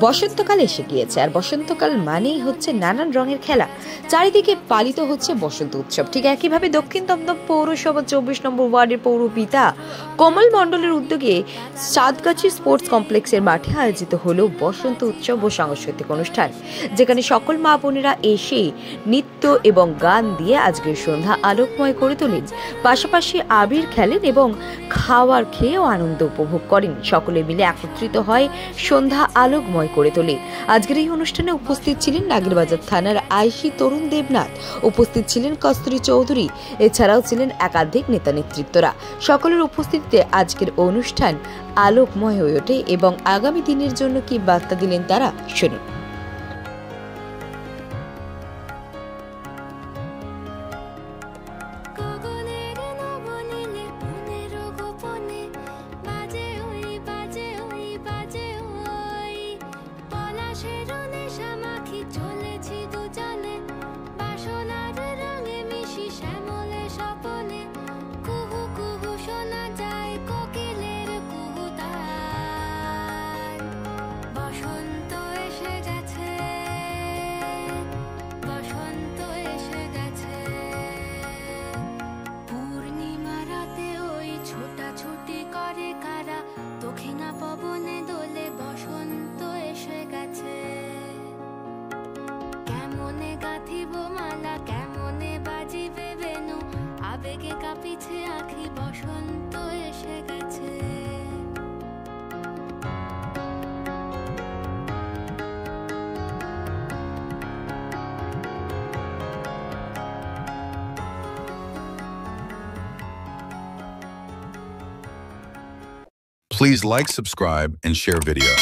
বসন্তকাল এসে গিয়েছে, আর বসন্তকাল মানেই হচ্ছে নানান রঙের খেলা। চারিদিকে পালিত হচ্ছে বসন্ত উৎসব। ঠিক একইভাবে দক্ষিণ দমদম পৌরসভা 24 নম্বর ওয়ার্ডের পৌরপিতা কমল মণ্ডলের উদ্যোগে সাতগাছি স্পোর্টস কমপ্লেক্সের মাঠে আয়োজিত হলো বসন্ত উৎসব ও সাংস্কৃতিক অনুষ্ঠান, যেখানে সকল মা বোনেরা এসে নৃত্য এবং গান দিয়ে আজকের সন্ধ্যা আলোকময় করে তোলেন। পাশাপাশি আবির খেলেন এবং খাবার খেয়েও আনন্দ উপভোগ করেন। সকলে মিলে একত্রিত হয়, সন্ধ্যা আলোকময় করে তোলে। আজকের এই অনুষ্ঠানে উপস্থিত ছিলেন নাগেরবাজার থানার আইসি তরুণ দেবনাথ, উপস্থিত ছিলেন কস্তুরী চৌধুরী, এছাড়াও ছিলেন একাধিক নেতা নেতৃত্বরা। সকলের উপস্থিতিতে আজকের অনুষ্ঠান আলোকময় হয়ে ওঠে এবং আগামী দিনের জন্য কি বার্তা দিলেন তারা, শুনুন। Please like, subscribe, and share video.